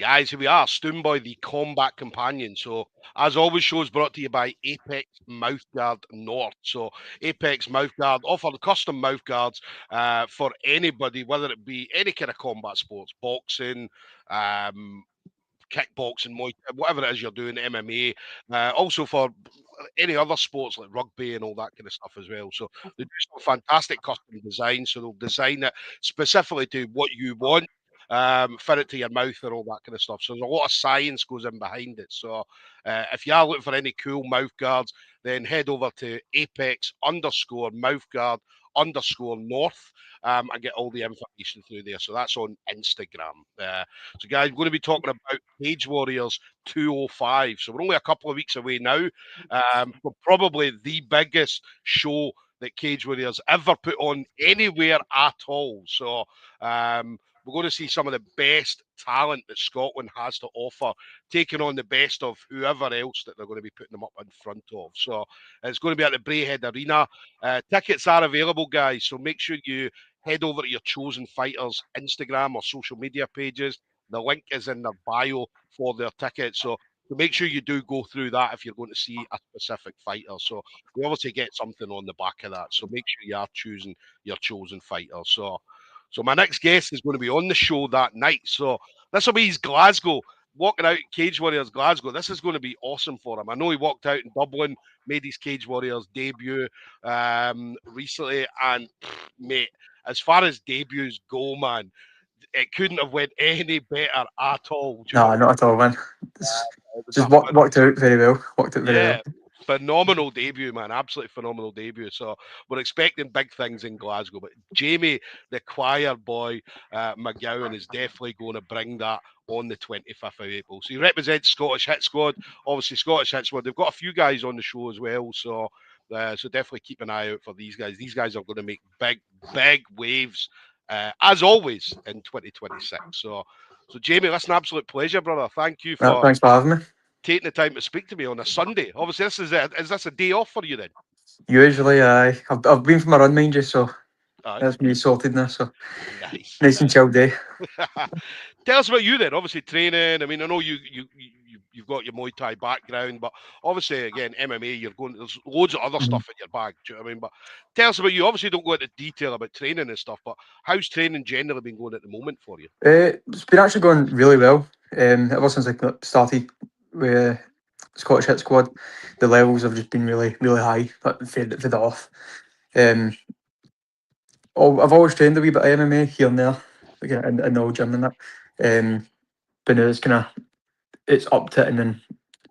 Guys, here we are, Stoomboy, the Combat Companion. So, as always, shows brought to you by Apex Mouthguard North. So, Apex Mouthguard offer the custom mouthguards for anybody, whether it be any kind of combat sports, boxing, kickboxing, Muay Thai, whatever it is you're doing, MMA, also for any other sports like rugby and all that kind of stuff as well. So they do some fantastic custom designs. So they'll design it specifically to what you want, fit it to your mouth and all that kind of stuff. So there's a lot of science goes in behind it. So if you are looking for any cool mouth guards, then head over to Apex underscore mouthguard underscore North and get all the information through there. So that's on Instagram. So, guys, we're going to be talking about Cage Warriors 205. So, we're only a couple of weeks away now for probably the biggest show that Cage Warriors ever put on anywhere at all. So, we're going to see some of the best talent that Scotland has to offer, taking on the best of whoever else that they're going to be putting them up in front of. So it's going to be at the Braehead Arena. Tickets are available, guys. So make sure you head over to your chosen fighters' Instagram or social media pages. The link is in their bio for their tickets. So make sure you do go through that if you're going to see a specific fighter. So we obviously get something on the back of that. So make sure you are choosing your chosen fighter. So my next guest is going to be on the show that night. So this will be his Glasgow, walking out Cage Warriors Glasgow. This is going to be awesome for him. I know he walked out in Dublin, made his Cage Warriors debut recently, and mate, as far as debuts go, man, it couldn't have went any better at all. No, not at all, man. It was Just worked out very well. Worked out very well. phenomenal debut, man. Absolutely phenomenal debut. So we're expecting big things in Glasgow. But Jamie, the choir boy, McGowan, is definitely going to bring that on the 25th of April. So he represents Scottish Hit Squad. Obviously, Scottish Hit Squad, they've got a few guys on the show as well. So definitely keep an eye out for these guys. These guys are going to make big waves, as always, in 2026. So Jamie, that's an absolute pleasure, brother. Thank you for Thanks for having me. taking the time to speak to me on a Sunday. Obviously, is this a day off for you then? Usually, I've been for my run, mind you, so that's me sorted now. So nice and chill day. Tell us about you then. Obviously, training. I mean, I know you've got your Muay Thai background, but obviously, again, MMA. There's loads of other stuff in your bag. Do you know what I mean? But tell us about you. Obviously, don't go into detail about training and stuff, but how's training generally been going at the moment for you? It's been actually going really well. Ever since I started with Scottish Hit Squad, the levels have just been really high. But fed off. I've always trained a wee bit of MMA here and there, like in the old gym and that. But now it's up to it, and then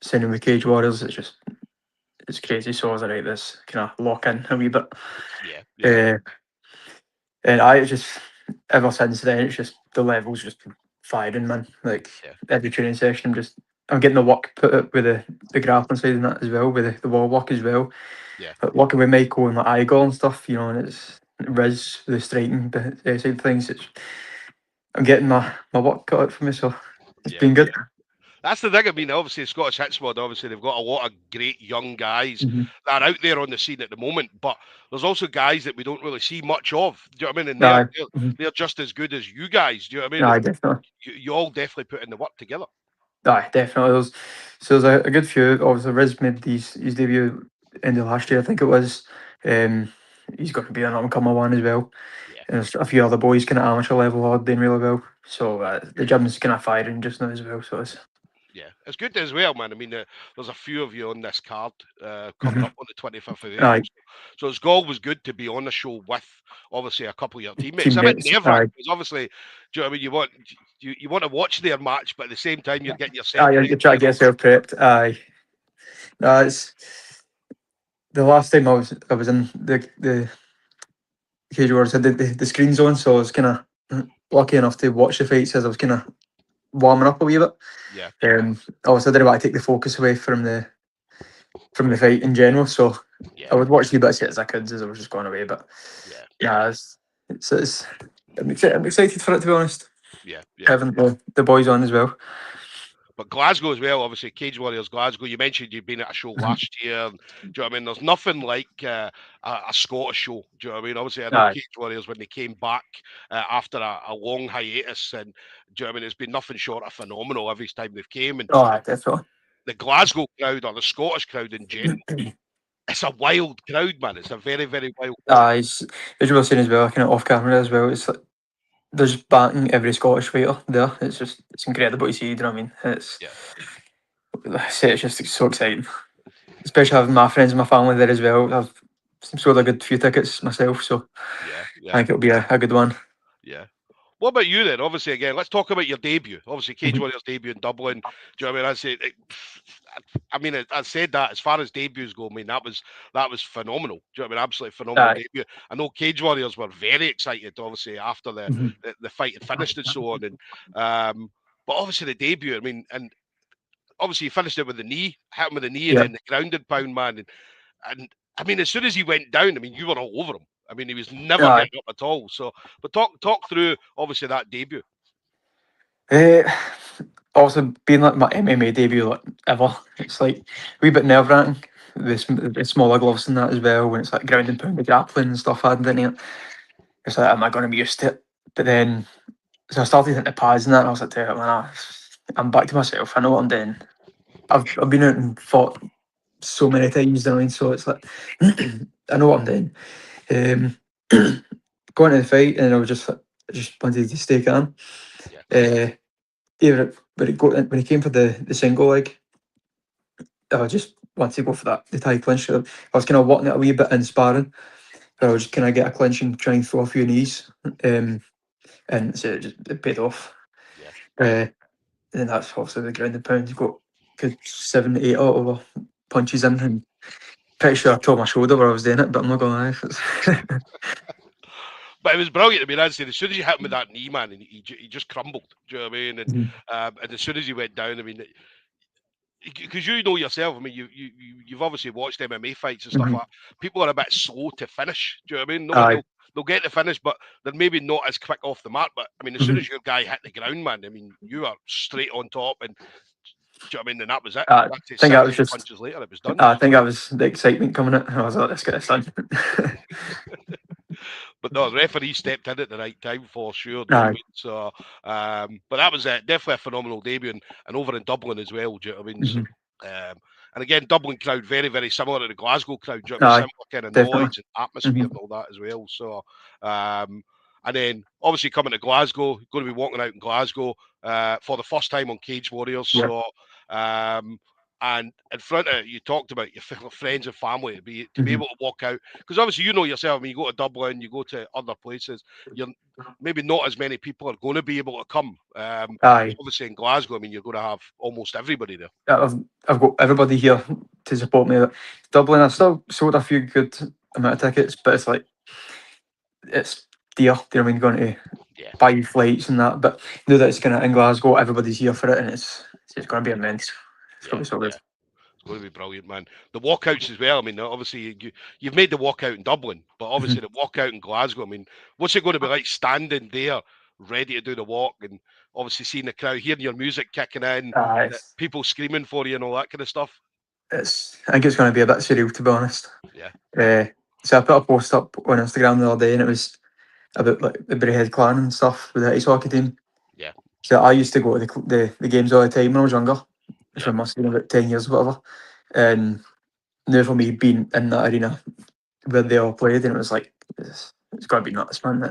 sending with Cage Warriors, it's crazy. So I was like, this kind of lock in a wee bit. Yeah. And I just ever since then, it's just the levels just been firing, man. Like every training session, I'm getting the work put up with the grappling side and that as well, with the wall work as well. Yeah. But working with Michael and like Igor and stuff, and it's Riz, the striking side of things. I'm getting my work cut out for me, so it's been good. That's the thing. I mean, obviously, Scottish Hit Squad, obviously, they've got a lot of great young guys that are out there on the scene at the moment. But there's also guys that we don't really see much of. Do you know what I mean? And they're just as good as you guys. Do you know what I mean? Aye, definitely. You all definitely put in the work together. Aye, definitely. There's a good few. Obviously, Riz made his debut end of last year, I think it was. He's going to be an up-and-comer one as well. And there's a few other boys kind of amateur level are doing really well. So the gym's kind of firing just now as well. So it's good as well, man. I mean, there's a few of you on this card coming up on the 25th of April. Aye. So it's always good to be on the show with, obviously, a couple of your teammates. I mean, never, because obviously, do you know what I mean? You want to watch their match, but at the same time, you're getting yourself. You're trying to get yourself prepped. Aye. It's the last time I was in the Cage Warriors had the screens on, so I was kind of lucky enough to watch the fights as I was kind of warming up a wee bit. Obviously, I didn't want to take the focus away from the fight in general, so I would watch the bits as I could as I was just going away. But I'm excited for it, to be honest. Yeah. Having the boys on as well. But Glasgow as well, obviously, Cage Warriors Glasgow. You mentioned you'd been at a show last year. And, do you know what I mean? There's nothing like a Scottish show. Do you know what I mean? Obviously, I know Aye. Cage Warriors when they came back after a long hiatus, and do you know what I mean? It's been nothing short of phenomenal every time they've came. And Oh, aye, definitely. the Glasgow crowd or the Scottish crowd in general, it's a wild crowd, man. It's a very, very wild crowd. Aye, as you were saying as well, kind of off camera as well. It's like there's backing every Scottish fighter there. It's incredible to see. Do you know what I mean? Yeah, Like I say, it's just so exciting, especially having my friends and my family there as well. I've sold a good few tickets myself, so yeah, I yeah, think it'll be a good one. yeah. What about you then? Obviously, again, let's talk about your debut. Obviously, Cage Mhm. Warriors debut in Dublin. Do you know what I mean? I mean, I said that as far as debuts go. I mean, that was phenomenal. Do you know what I mean? Absolutely phenomenal Aye. debut. I know Cage Warriors were very excited, obviously, after the Mhm. the fight had finished and so on. And but obviously the debut. I mean, and obviously he finished it with the knee, hit him with the knee, and Yeah. then the grounded pound, man. And I mean, as soon as he went down, I mean, you were all over him. I mean, he was never Aye. getting up at all. So, but talk through obviously that debut. Uh, Also, being like my MMA debut like ever, it's like a wee bit nerve wracking. The smaller gloves and that as well, when it's like ground and pound, the grappling and stuff added in it. It's like, am I going to be used to it? But then, so I started hitting the pads and that, and I was like, man, I'm back to myself. I know what I'm doing. I've been out and fought so many times now, and so it's like I know what I'm doing. Um, Going to the fight, and I just wanted to stay calm. Yeah, Uh, yeah, when it came for the single leg, I just wanted to go for that the tie clinch. I was kind of wanting it a wee bit in sparring, but I was just kind of get a clinch and try and throw a few knees, and so it paid off. yeah. Uh, and then that's obviously the ground and pound. You got good 7, 8 out of punches in, and pretty sure I tore my shoulder where I was doing it, but I'm not gonna lie. But it was brilliant. I mean, I'd say as soon as you hit him with that knee, man, and he just crumbled. Do you know what I mean? Mhm, And as soon as he went down, I mean, because you know yourself. I mean, you've obviously watched MMA fights and stuff mhm. like that. People are a bit slow to finish. Do you know what I mean? No, Aye. they'll get to finish, but they're maybe not as quick off the mat. But I mean, as soon Mhm. as your guy hit the ground, man, I mean, you are straight on top, and do you know what I mean? And that was it. I That's it. think that Seven, was eight just. punches later, it was done. I think that was the excitement coming out. I was like, let's get this done. But no, the referee stepped in at the right time for sure. Do you know what I Aye. mean? So, but that was definitely a phenomenal debut, and over in Dublin as well. Do you know what I mean? So, Mhm. and again, Dublin crowd very, very similar to the Glasgow crowd. Do you know what I mean? Aye. Similar kind of Definitely. noise and atmosphere Mhm. and all that as well. So, and then obviously coming to Glasgow, going to be walking out in Glasgow for the first time on Cage Warriors. Yeah. So, and in front of you talked about your friends and family to be Mhm. able to walk out, because obviously you know yourself. I mean, you go to Dublin, you go to other places, you're maybe not as many people are going to be able to come. Aye. Obviously in Glasgow, I mean, you're going to have almost everybody there. I've I've got everybody here to support me. Dublin, I still sold a few good amount of tickets, but it's like it's dear. Do you know what I mean? Going to Yeah, buy flights and that, but now that it's kind of in Glasgow, everybody's here for it, and it's going to be immense. It's going yeah, to be so good. yeah. It's going to be brilliant, man. The walkouts as well. I mean, obviously you've made the walkout in Dublin, but obviously Mhm. the walkout in Glasgow. I mean, what's it going to be like standing there, ready to do the walk, and obviously seeing the crowd, hearing your music kicking in, It's, people screaming for you, and all that kind of stuff. I think it's going to be a bit surreal, to be honest. Yeah, Uh, so I put a post up on Instagram the other day, and it was about like the Braehead clan and stuff with the ice hockey team. yeah, So I used to go to the games all the time when I was younger, which yeah, I must have been about 10 years or whatever. And now for me being in that arena where they all played, and it was like it's got to be nuts, man.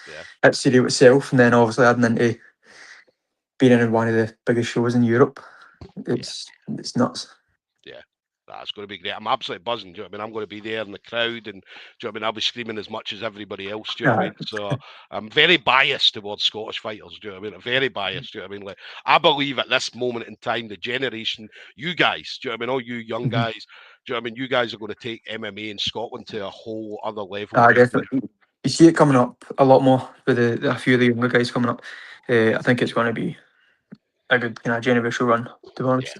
yeah, It's surreal itself, and then obviously adding into being in one of the biggest shows in Europe, yeah. it's nuts. Yeah, that's going to be great. I'm absolutely buzzing. Do you know what I mean? I'm going to be there in the crowd, and do you know what I mean? I'll be screaming as much as everybody else. Do you know what I Uh, mean? So I'm very biased towards Scottish fighters. Do you know what I mean? I'm very biased. Do you know what I mean? Like I believe at this moment in time, the generation, you guys, do you know what I mean? All you young mhm. guys, do you know what I mean? You guys are going to take MMA in Scotland to a whole other level. Do you know what I mean? Definitely. You see it coming up a lot more with a few of the younger guys coming up. I think it's going to be a good generational run, to be Yeah. honest.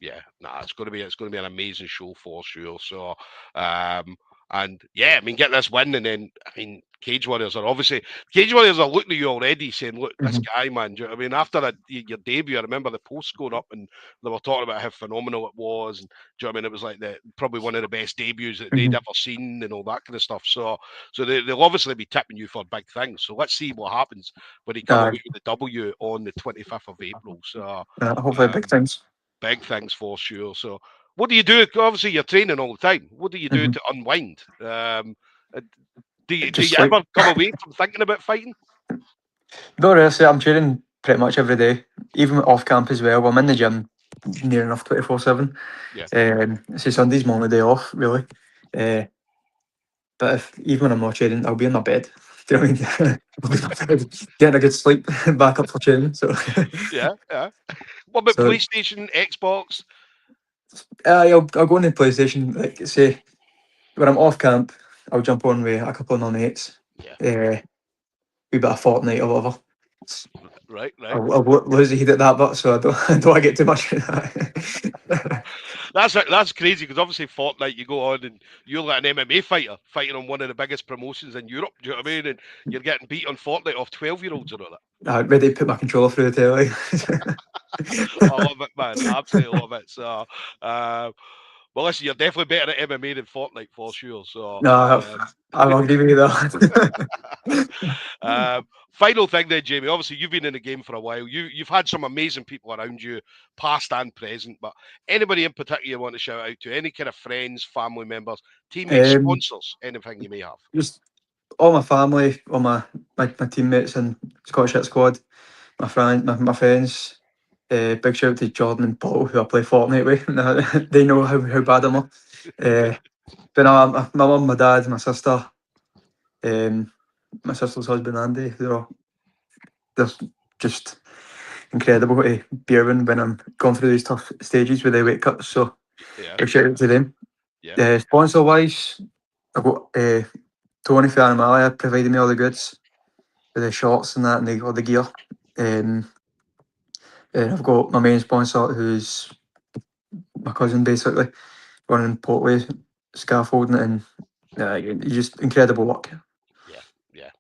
Yeah, nah, it's going to be an amazing show for sure. So, um, And yeah, I mean, get this win, and then I mean, Cage Warriors are looking at you already, saying, "Look, this Mhm. guy, man." Do you know what I mean? After your debut, I remember the post going up, and they were talking about how phenomenal it was. And do you know what I mean? It was like probably one of the best debuts that they'd Mhm. ever seen, and all that kind of stuff. So they'll obviously be tipping you for big things. So let's see what happens when he come away Aye. with the W on the 25th of April. So Hopefully big um, things. big things for sure. So, what do you do? Obviously, you're training all the time. What do you do Mhm. to unwind? Uh, do Just you sleep. ever come away from thinking about fighting? Not really. I'm training pretty much every day, even off camp as well. I'm in the gym near enough 24/7. Yeah, So Sunday's my only day off, really. Uh, but even when I'm not training, I'll be in my bed. Do you know what I mean? I'll be in my bed, getting a good sleep, back up for training. So, yeah, yeah. What about so PlayStation, Xbox? I'll go on the PlayStation. Like say when I'm off camp, I'll jump on with a couple of my mates. Yeah, Uh, we bit of Fortnite or whatever. right, right. I'll lose the heat at that, but so I don't I don't want to get too much of that. That's crazy because obviously Fortnite, you go on and you're like an MMA fighter fighting on one of the biggest promotions in Europe. Do you know what I mean? And you're getting beat on Fortnite off 12-year-olds and all that. I'm ready to put my controller through the telly. I love it, man. Absolutely love it. So, well, listen, you're definitely better at MMA than Fortnite for sure. So, No, I'll agree with you there. final thing then, Jamie. Obviously, you've been in the game for a while. You've had some amazing people around you, past and present. But anybody in particular you want to shout out to? Any kind of friends, family members, teammates, um, sponsors, anything you may have? just all my family, all my teammates and Scottish Hit Squad, my friends. Big shout out to Jordan and Paul who I play Fortnite with. They know how bad I'm. But no, my mum, my dad, my sister, um, my sister's husband Andy. They're just incredible to be around when I'm going through these tough stages with the weight cuts. So Yeah, big shout out to them. yeah, Sponsor wise, I've got Tony for Animalia providing me all the goods, with the shorts and that, and all the gear. Um, and I've got my main sponsor, who's my cousin, basically running Portway scaffolding, and just incredible work. yeah, yeah.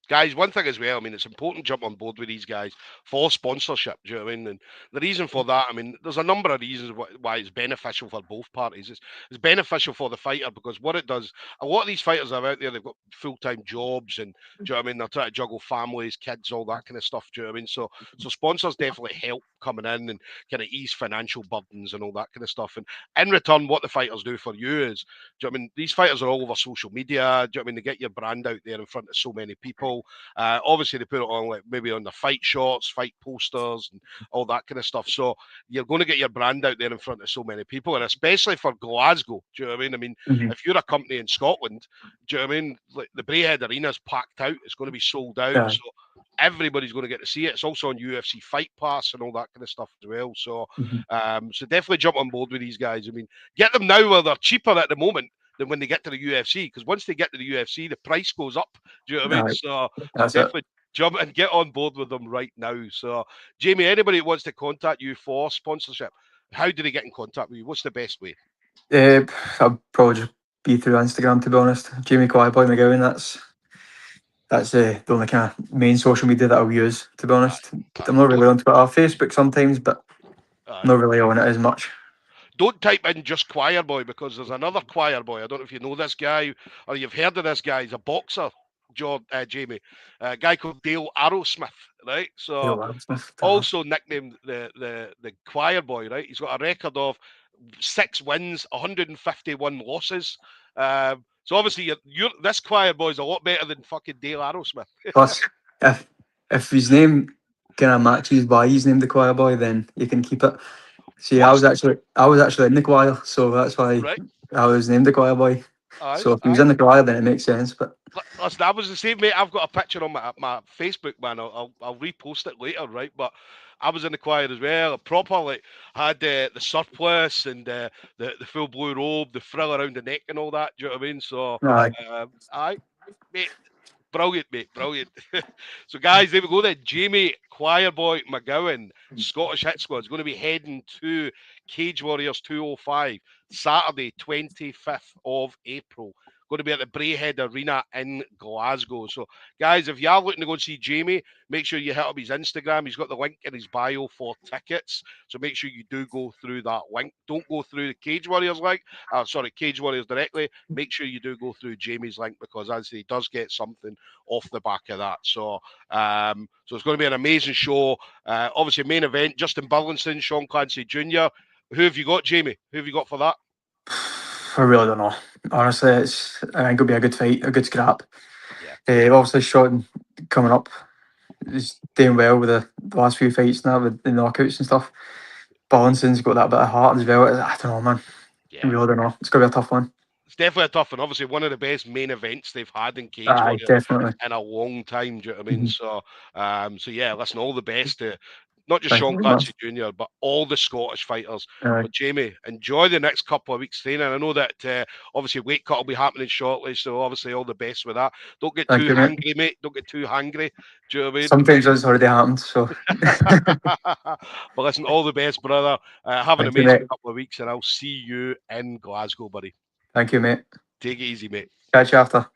Guys, one thing as well, I mean, it's important to jump on board with these guys for sponsorship. Do you know what I mean? And the reason for that, I mean, there's a number of reasons why it's beneficial for both parties. It's beneficial for the fighter because what it does, a lot of these fighters are out there, they've got full time jobs and, do you know what I mean? They're trying to juggle families, kids, all that kind of stuff. Do you know what I mean? So sponsors definitely help coming in and kind of ease financial burdens and all that kind of stuff. And in return, what the fighters do for you is, do you know what I mean? These fighters are all over social media. Do you know what I mean? They get your brand out there in front of so many people. Obviously, they put it on like maybe on the fight shots, fight posters, and all that kind of stuff. So you're going to get your brand out there in front of so many people, and especially for Glasgow. Do you know what I mean? I mean, Mhm. if you're a company in Scotland, do you know what I mean? Like the Braehead Arena is packed out. It's going to be sold out. Yeah. So everybody's going to get to see it. It's also on UFC Fight Pass and all that kind of stuff as well. So, Mhm. so definitely jump on board with these guys. I mean, get them now where they're cheaper at the moment than when they get to the UFC. Because once they get to the UFC, the price goes up. Do you know what I mean? Aye, So that's it. definitely jump and get on board with them right now. So, Jamie, anybody who wants to contact you for sponsorship, how do they get in contact with you? What's the best way? Uh, I'll probably just be through Instagram, to be honest. Jamie Choirboy McGowan. That's the only kind of main social media that I'll use, to be Aye, honest. I'm aye. not really on Twitter, Facebook sometimes, but Aye. not really on it as much. Don't type in just Choirboy because there's another Choirboy. I don't know if you know this guy or you've heard of this guy. He's a boxer, Jamie. A guy called Dale Arrowsmith, right? So also nicknamed the Choir Boy, right? He's got a record of 6 wins, 151 losses. So obviously, this Choir Boy is a lot better than fucking Dale Arrowsmith. Plus, if if his name kind of matches why he's named the choir boy, then you can keep it. See, What's I was actually in the choir, so that's why right? I was named the choir boy. Aye, So if he was aye. in the choir, then it makes sense. But Listen, I was the same, mate. I've got a picture on my Facebook, man. I'll repost it later, right? But I was in the choir as well. I proper like had the surplice and the full blue robe, the frill around the neck, and all that. Do you know what I mean? So, aye, aye, mate. Brilliant, mate. Brilliant. So, guys, there we go then. Jamie Choirboy McGowan, Scottish Hit Squad, is going to be heading to Cage Warriors 205, Saturday, 25th of April. Going to be at the Braehead Arena in Glasgow. So, guys, if you are looking to go and see Jamie, make sure you hit up his Instagram. He's got the link in his bio for tickets. So make sure you do go through that link. Don't go through the Cage Warriors link. Cage Warriors directly. Make sure you do go through Jamie's link, because as he does get something off the back of that. So so it's going to be an amazing show. Obviously, main event, Justin Burlinson, Sean Clancy Jr. Who have you got, Jamie? Who have you got for that? I really don't know. Honestly, I think it'll be a good fight, a good scrap. Yeah. Obviously, Sean coming up, he's doing well with the last few fights now, with the knockouts and stuff. Burlinson's got that bit of heart as well. I don't know, man. I really don't know. It's going to be a tough one. It's definitely a tough one. Obviously, one of the best main events they've had in Cage Aye, Warriors definitely. in a long time. Do you know what I mean? So yeah, listen, all the best to not just Thank you Sean very Clancy much. Jr., but all the Scottish fighters. Aye. But Jamie, enjoy the next couple of weeks training. I know that obviously weight cut will be happening shortly, so obviously all the best with that. Don't get Thank too you, mate. hungry, mate. Don't get too hungry. Do you know what I mean? Sometimes it's already happened, so. But listen, all the best, brother. Have an Thank you, amazing mate. couple of weeks, and I'll see you in Glasgow, buddy. Thank you, mate. Take it easy, mate. Catch you after.